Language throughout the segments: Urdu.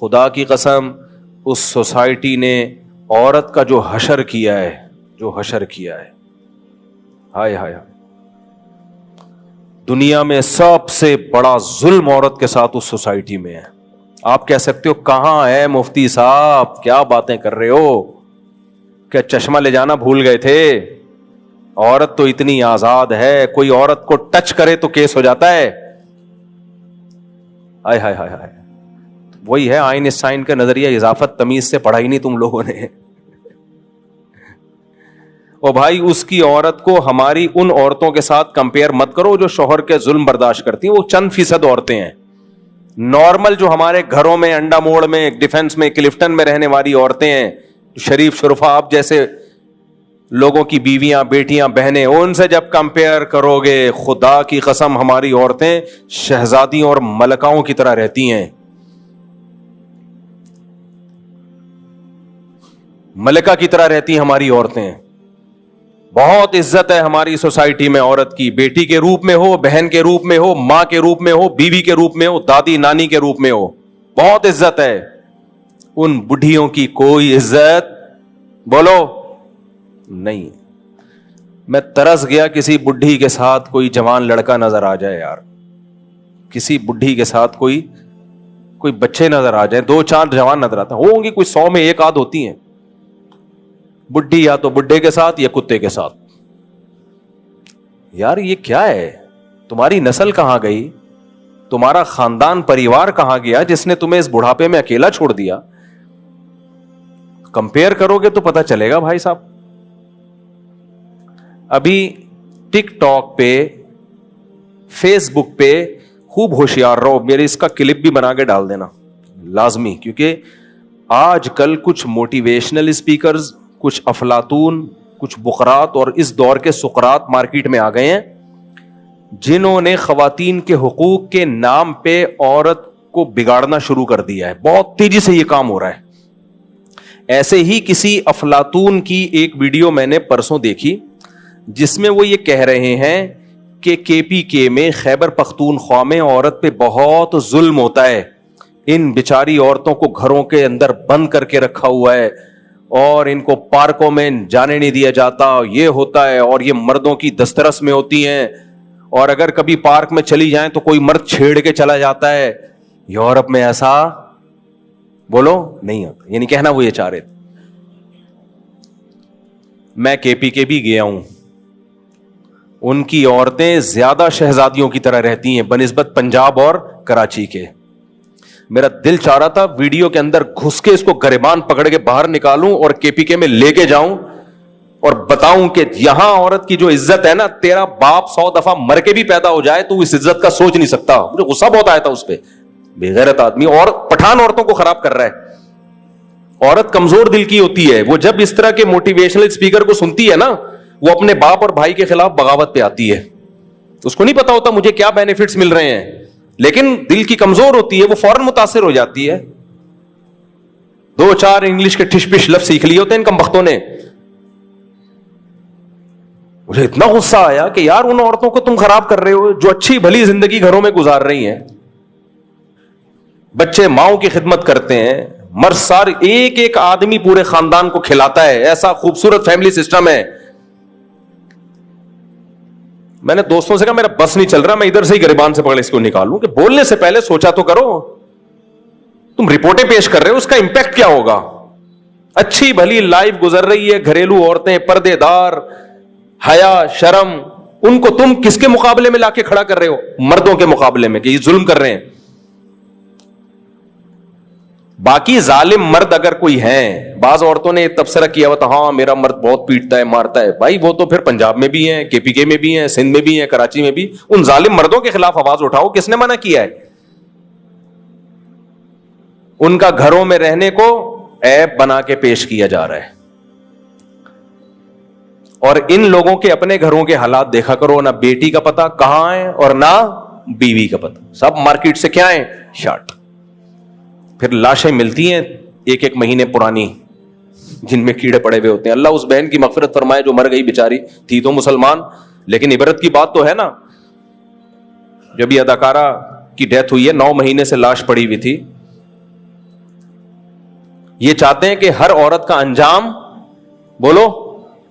خدا کی قسم اس سوسائٹی نے عورت کا جو حشر کیا ہے ہائے ہائے ہائے، دنیا میں سب سے بڑا ظلم عورت کے ساتھ اس سوسائٹی میں ہے. آپ کہہ سکتے ہو کہاں ہے مفتی صاحب، کیا باتیں کر رہے ہو، کیا چشمہ لے جانا بھول گئے تھے؟ عورت تو اتنی آزاد ہے، کوئی عورت کو ٹچ کرے تو کیس ہو جاتا ہے. ہائے ہائے ہائے ہائے، وہی ہے آئنسٹائن کا نظریہ اضافت تمیز سے پڑھا ہی نہیں تم لوگوں نے. او بھائی، اس کی عورت کو ہماری ان عورتوں کے ساتھ کمپیئر مت کرو جو شوہر کے ظلم برداشت کرتی ہیں. وہ چند فیصد عورتیں ہیں. نارمل جو ہمارے گھروں میں انڈا موڑ میں، ڈیفنس میں، کلفٹن میں رہنے والی عورتیں ہیں، شریف شرفا آپ جیسے لوگوں کی بیویاں، بیٹیاں، بہنیں، ان سے جب کمپیئر کرو گے، خدا کی قسم ہماری عورتیں شہزادیوں اور ملکاؤں کی طرح رہتی ہیں. ملکہ کی طرح رہتی ہیں ہماری عورتیں. بہت عزت ہے ہماری سوسائٹی میں عورت کی، بیٹی کے روپ میں ہو، بہن کے روپ میں ہو، ماں کے روپ میں ہو، بیوی کے روپ میں ہو، دادی نانی کے روپ میں ہو، بہت عزت ہے. ان بڈھیوں کی کوئی عزت بولو نہیں. میں ترس گیا کسی بڈھی کے ساتھ کوئی جوان لڑکا نظر آ جائے یار، کسی بڈھی کے ساتھ کوئی بچے نظر آ جائے، 2-4 جوان نظر آتا ہوں گی، کوئی 100 میں 1 آدھ ہوتی ہیں. بڈھی یا تو بڈھے کے ساتھ یا کتے کے ساتھ. یار یہ کیا ہے؟ تمہاری نسل کہاں گئی؟ تمہارا خاندان پریوار کہاں گیا جس نے تمہیں اس بڑھاپے میں اکیلا چھوڑ دیا؟ کمپیئر کرو گے تو پتہ چلے گا بھائی صاحب. ابھی ٹک ٹاک پہ، فیس بک پہ خوب ہوشیار رہو. میرے اس کا کلپ بھی بنا کے ڈال دینا لازمی، کیونکہ آج کل کچھ موٹیویشنل اسپیکرز، کچھ افلاطون، کچھ بقرات اور اس دور کے سقراط مارکیٹ میں آ گئے ہیں، جنہوں نے خواتین کے حقوق کے نام پہ عورت کو بگاڑنا شروع کر دیا ہے. بہت تیزی سے یہ کام ہو رہا ہے. ایسے ہی کسی افلاطون کی ایک ویڈیو میں نے پرسوں دیکھی جس میں وہ یہ کہہ رہے ہیں کہ KPK میں، خیبر پختونخوا میں عورت پہ بہت ظلم ہوتا ہے. ان بیچاری عورتوں کو گھروں کے اندر بند کر کے رکھا ہوا ہے اور ان کو پارکوں میں جانے نہیں دیا جاتا. یہ ہوتا ہے اور یہ مردوں کی دسترس میں ہوتی ہیں، اور اگر کبھی پارک میں چلی جائیں تو کوئی مرد چھیڑ کے چلا جاتا ہے. یورپ میں ایسا بولو نہیں ہوتا. یعنی کہنا وہ یہ چاہ رہے تھے. میں KPK بھی گیا ہوں. ان کی عورتیں زیادہ شہزادیوں کی طرح رہتی ہیں بنسبت پنجاب اور کراچی کے. میرا دل چاہ رہا تھا ویڈیو کے اندر گھس کے اس کو گریبان پکڑ کے باہر نکالوں اور KPK میں لے کے جاؤں اور بتاؤں کہ یہاں عورت کی جو عزت ہے نا، تیرا باپ 100 دفعہ مر کے بھی پیدا ہو جائے تو اس عزت کا سوچ نہیں سکتا. مجھے غصہ بہت آیا تھا اس پہ. بے غیرت آدمی اور پٹھان عورتوں کو خراب کر رہا ہے. عورت کمزور دل کی ہوتی ہے. وہ جب اس طرح کے موٹیویشنل اسپیکر کو سنتی ہے نا، وہ اپنے باپ اور بھائی کے خلاف بغاوت پہ آتی ہے. اس کو نہیں پتا ہوتا مجھے کیا بینیفٹس مل رہے ہیں، لیکن دل کی کمزور ہوتی ہے، وہ فوراً متاثر ہو جاتی ہے. 2-4 انگلش کے ٹھش پش لفظ سیکھ لیے ہوتے ہیں ان کمبختوں نے. مجھے اتنا غصہ آیا کہ یار ان عورتوں کو تم خراب کر رہے ہو جو اچھی بھلی زندگی گھروں میں گزار رہی ہیں. بچے ماؤں کی خدمت کرتے ہیں، مرد سار ایک آدمی پورے خاندان کو کھلاتا ہے. ایسا خوبصورت فیملی سسٹم ہے. میں نے دوستوں سے کہا میرا بس نہیں چل رہا، میں ادھر سے ہی گریبان سے پکڑ اس کو نکالوں کہ بولنے سے پہلے سوچا تو کرو. تم رپورٹیں پیش کر رہے ہو، اس کا امپیکٹ کیا ہوگا؟ اچھی بھلی لائف گزر رہی ہے، گھریلو عورتیں پردے دار، حیا شرم، ان کو تم کس کے مقابلے میں لا کے کھڑا کر رہے ہو؟ مردوں کے مقابلے میں کہ یہ ظلم کر رہے ہیں. باقی ظالم مرد اگر کوئی ہیں، بعض عورتوں نے تبصرہ کیا ہوا تھا ہاں میرا مرد بہت پیٹتا ہے مارتا ہے. بھائی وہ تو پھر پنجاب میں بھی ہیں، KPK میں بھی ہیں، سندھ میں بھی ہیں، کراچی میں بھی. ان ظالم مردوں کے خلاف آواز اٹھاؤ. کس نے منع کیا ہے؟ ان کا گھروں میں رہنے کو عیب بنا کے پیش کیا جا رہا ہے. اور ان لوگوں کے اپنے گھروں کے حالات دیکھا کرو. نہ بیٹی کا پتہ کہاں ہے اور نہ بیوی کا پتہ. سب مارکیٹ سے کیا ہے؟ شارٹ. پھر لاشیں ملتی ہیں 1 مہینے پرانی جن میں کیڑے پڑے ہوئے ہوتے ہیں. اللہ اس بہن کی مغفرت فرمائے جو مر گئی بیچاری تھی تو مسلمان. لیکن عبرت کی بات تو ہے نا، جب یہ اداکارہ کی ڈیتھ ہوئی ہے 9 مہینے سے لاش پڑی ہوئی تھی. یہ چاہتے ہیں کہ ہر عورت کا انجام بولو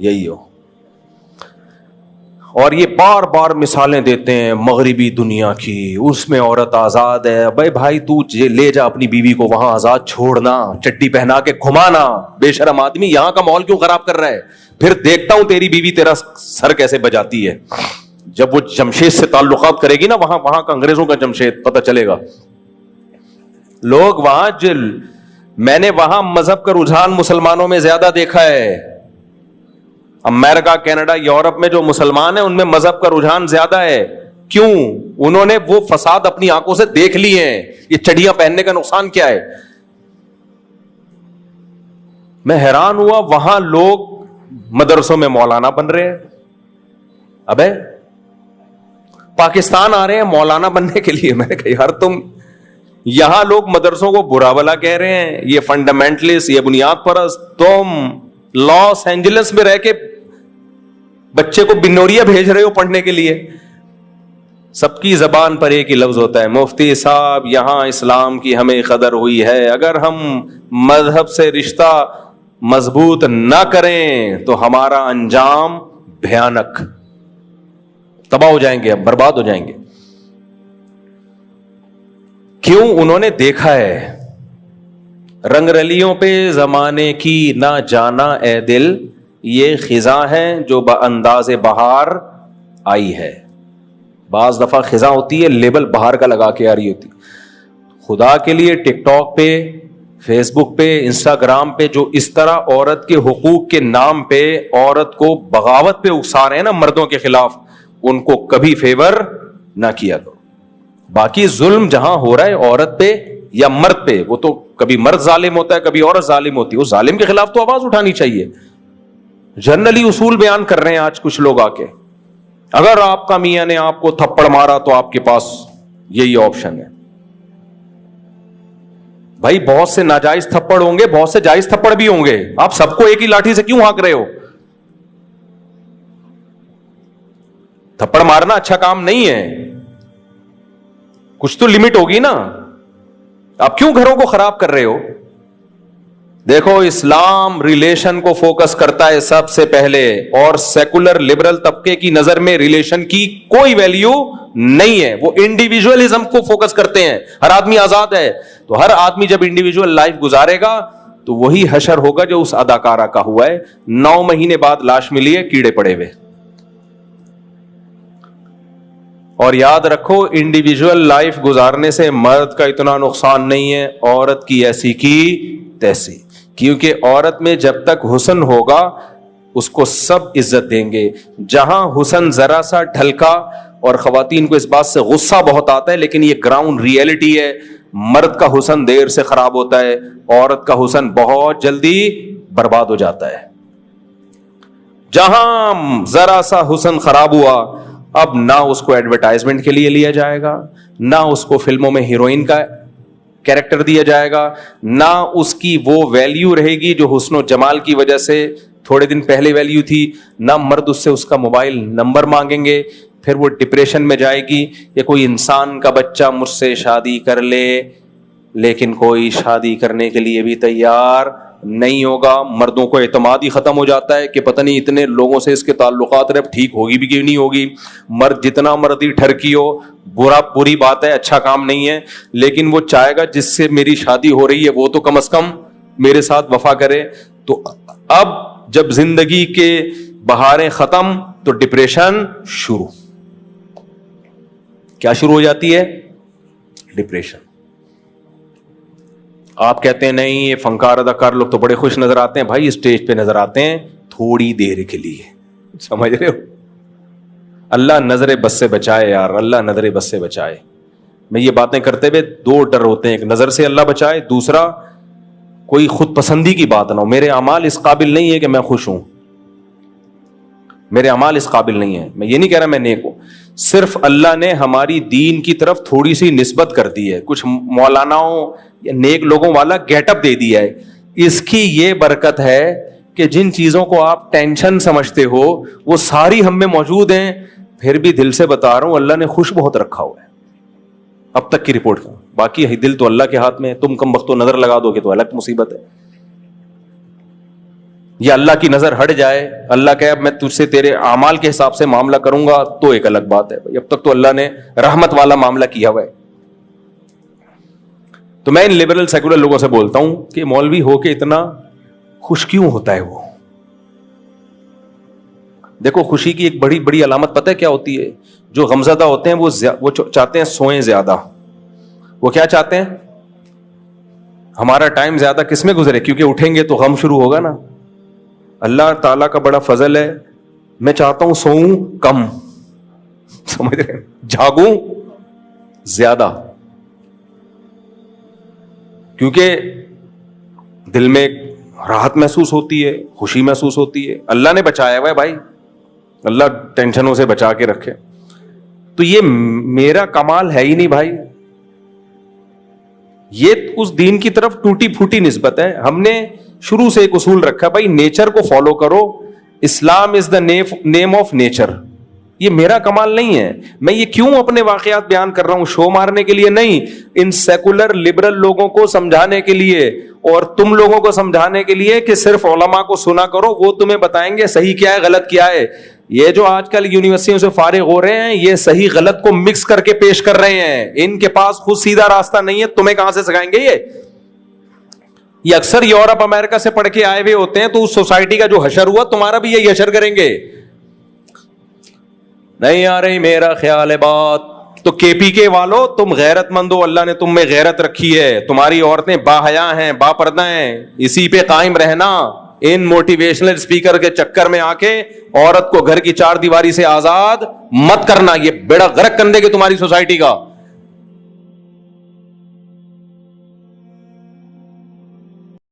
یہی ہو. اور یہ بار بار مثالیں دیتے ہیں مغربی دنیا کی, اس میں عورت آزاد ہے. بھائی تو لے جا اپنی بیوی کو وہاں آزاد چھوڑنا, چٹی پہنا کے گھمانا. بے شرم آدمی یہاں کا ماحول کیوں خراب کر رہا ہے؟ پھر دیکھتا ہوں تیری بیوی تیرا سر کیسے بجاتی ہے. جب وہ جمشید سے تعلقات کرے گی نا, وہاں کا انگریزوں کا جمشید پتہ چلے گا. لوگ وہاں میں نے وہاں مذہب کا رجحان مسلمانوں میں زیادہ دیکھا ہے. امریکہ, کینیڈا, یورپ میں جو مسلمان ہیں ان میں مذہب کا رجحان زیادہ ہے. کیوں؟ انہوں نے وہ فساد اپنی آنکھوں سے دیکھ لیے ہیں. یہ چڑیاں پہننے کا نقصان کیا ہے؟ میں حیران ہوا, وہاں لوگ مدرسوں میں مولانا بن رہے ہیں. ابے پاکستان آ رہے ہیں مولانا بننے کے لیے. میں نے کہا یار تم, یہاں لوگ مدرسوں کو برا بلا کہہ رہے ہیں, یہ فنڈامنٹلسٹ, یہ بنیاد پرست. تم لاس اینجلس میں رہ کے بچے کو بنوریا بھیج رہے ہو پڑھنے کے لیے. سب کی زبان پر ایک ہی لفظ ہوتا ہے, مفتی صاحب یہاں اسلام کی ہمیں قدر ہوئی ہے, اگر ہم مذہب سے رشتہ مضبوط نہ کریں تو ہمارا انجام بھیانک, تباہ ہو جائیں گے, اب برباد ہو جائیں گے. کیوں؟ انہوں نے دیکھا ہے. رنگ رلیوں پہ زمانے کی نہ جانا اے دل, یہ خزاں ہے جو بانداز بہار آئی ہے. بعض دفعہ خزاں ہوتی ہے لیبل بہار کا لگا کے آ رہی ہوتی. خدا کے لیے ٹک ٹاک پہ, فیس بک پہ, انسٹاگرام پہ جو اس طرح عورت کے حقوق کے نام پہ عورت کو بغاوت پہ اکسا رہے ہیں نا مردوں کے خلاف, ان کو کبھی فیور نہ کیا کرو. باقی ظلم جہاں ہو رہا ہے عورت پہ یا مرد پہ, وہ تو کبھی مرد ظالم ہوتا ہے کبھی عورت ظالم ہوتی ہے, اس ظالم کے خلاف تو آواز اٹھانی چاہیے. جنرلی اصول بیان کر رہے ہیں آج کچھ لوگ آ کے. اگر آپ کا میاں نے آپ کو تھپڑ مارا تو آپ کے پاس یہی آپشن ہے. بھائی بہت سے ناجائز تھپڑ ہوں گے, بہت سے جائز تھپڑ بھی ہوں گے. آپ سب کو ایک ہی لاٹھی سے کیوں ہانک رہے ہو؟ تھپڑ مارنا اچھا کام نہیں ہے, کچھ تو لمٹ ہوگی نا. آپ کیوں گھروں کو خراب کر رہے ہو؟ دیکھو اسلام ریلیشن کو فوکس کرتا ہے سب سے پہلے, اور سیکولر لبرل طبقے کی نظر میں ریلیشن کی کوئی ویلیو نہیں ہے. وہ انڈیویجولزم کو فوکس کرتے ہیں. ہر آدمی آزاد ہے, تو ہر آدمی جب انڈیویجول لائف گزارے گا تو وہی حشر ہوگا جو اس اداکارہ کا ہوا ہے. 9 مہینے بعد لاش ملی ہے کیڑے پڑے ہوئے. اور یاد رکھو انڈیویجول لائف گزارنے سے مرد کا اتنا نقصان نہیں ہے, عورت کی ایسی کی تیسی. کیونکہ عورت میں جب تک حسن ہوگا اس کو سب عزت دیں گے. جہاں حسن ذرا سا ڈھلکا, اور خواتین کو اس بات سے غصہ بہت آتا ہے لیکن یہ گراؤنڈ ریئلٹی ہے, مرد کا حسن دیر سے خراب ہوتا ہے, عورت کا حسن بہت جلدی برباد ہو جاتا ہے. جہاں ذرا سا حسن خراب ہوا, اب نہ اس کو ایڈورٹائزمنٹ کے لیے لیا جائے گا, نہ اس کو فلموں میں ہیروئن کا کیریکٹر دیا جائے گا, نہ اس کی وہ ویلیو رہے گی جو حسن و جمال کی وجہ سے تھوڑے دن پہلے ویلیو تھی, نہ مرد اس سے اس کا موبائل نمبر مانگیں گے. پھر وہ ڈپریشن میں جائے گی. یا کوئی انسان کا بچہ مجھ سے شادی کر لے لیکن کوئی شادی کرنے کے لیے بھی تیار نہیں ہوگا. مردوں کو اعتماد ہی ختم ہو جاتا ہے کہ پتہ نہیں اتنے لوگوں سے اس کے تعلقات رہے, ٹھیک ہوگی بھی کہ نہیں ہوگی. مرد جتنا مرضی ٹھرکی ہو, بری بات ہے, اچھا کام نہیں ہے, لیکن وہ چاہے گا جس سے میری شادی ہو رہی ہے وہ تو کم از کم میرے ساتھ وفا کرے. تو اب جب زندگی کے بہاریں ختم تو ڈپریشن شروع. کیا شروع ہو جاتی ہے؟ ڈپریشن. آپ کہتے ہیں نہیں یہ فنکار اداکار لوگ تو بڑے خوش نظر آتے ہیں. بھائی اسٹیج پہ نظر آتے ہیں تھوڑی دیر کے لیے, سمجھ رہے ہو؟ اللہ نظر بس سے بچائے یار, اللہ نظر بس سے بچائے. میں یہ باتیں کرتے ہوئے 2 ڈر ہوتے ہیں, ایک نظر سے اللہ بچائے, دوسرا کوئی خود پسندی کی بات نہ ہو. میرے اعمال اس قابل نہیں ہے کہ میں خوش ہوں, میرے اعمال اس قابل نہیں ہے. میں یہ نہیں کہہ رہا میں نیک ہوں, صرف اللہ نے ہماری دین کی طرف تھوڑی سی نسبت کر دی ہے, کچھ مولاناؤں یا نیک لوگوں والا گیٹ اپ دے دیا ہے. اس کی یہ برکت ہے کہ جن چیزوں کو آپ ٹینشن سمجھتے ہو وہ ساری ہم میں موجود ہیں. پھر بھی دل سے بتا رہا ہوں اللہ نے خوش بہت رکھا ہوا ہے اب تک کی رپورٹ کا. باقی دل تو اللہ کے ہاتھ میں ہے, تم کم بختوں نظر لگا دو گے تو الگ مصیبت ہے. یا اللہ کی نظر ہٹ جائے, اللہ کہے اب میں تجھ سے تیرے اعمال کے حساب سے معاملہ کروں گا, تو ایک الگ بات ہے. اب تک تو اللہ نے رحمت والا معاملہ کیا ہوا ہے. تو میں ان لبرل سیکولر لوگوں سے بولتا ہوں کہ مولوی ہو کے اتنا خوش کیوں ہوتا ہے وہ؟ دیکھو خوشی کی ایک بڑی بڑی علامت پتہ ہے کیا ہوتی ہے؟ جو غمزدہ ہوتے ہیں وہ چاہتے ہیں سوئیں زیادہ. وہ کیا چاہتے ہیں؟ ہمارا ٹائم زیادہ کس میں گزرے, کیونکہ اٹھیں گے تو غم شروع ہوگا نا. اللہ تعالیٰ کا بڑا فضل ہے, میں چاہتا ہوں سوؤں کم, سمجھ رہے ہیں, جاگوں زیادہ, کیونکہ دل میں راحت محسوس ہوتی ہے, خوشی محسوس ہوتی ہے. اللہ نے بچایا ہوا ہے بھائی, اللہ ٹینشنوں سے بچا کے رکھے. تو یہ میرا کمال ہے ہی نہیں بھائی, یہ اس دین کی طرف ٹوٹی پھوٹی نسبت ہے. ہم نے شروع سے ایک اصول رکھا بھائی نیچر کو فالو کرو, اسلام از دا نیم آف نیچر. یہ میرا کمال نہیں ہے. میں یہ کیوں اپنے واقعات بیان کر رہا ہوں؟ شو مارنے کے لیے نہیں, ان سیکولر لبرل لوگوں کو سمجھانے کے لیے, اور تم لوگوں کو سمجھانے کے لیے کہ صرف علماء کو سنا کرو, وہ تمہیں بتائیں گے صحیح کیا ہے غلط کیا ہے. یہ جو آج کل یونیورسٹیوں سے فارغ ہو رہے ہیں, یہ صحیح غلط کو مکس کر کے پیش کر رہے ہیں. ان کے پاس خود سیدھا راستہ نہیں ہے, تمہیں کہاں سے سکھائیں گے؟ یہ اکثر یورپ امریکہ سے پڑھ کے آئے ہوئے ہوتے ہیں, تو اس سوسائٹی کا جو حشر ہوا تمہارا بھی یہی حشر کریں گے. نہیں آ رہی میرا خیال ہے بات. تو کے پی کے والو تم غیرت مند ہو, اللہ نے تم میں غیرت رکھی ہے, تمہاری عورتیں با حیا ہیں, با پردہ ہیں, اسی پہ قائم رہنا. ان موٹیویشنل اسپیکر کے چکر میں آ کے عورت کو گھر کی چار دیواری سے آزاد مت کرنا, یہ بیڑا غرق کر دے گی تمہاری سوسائٹی کا.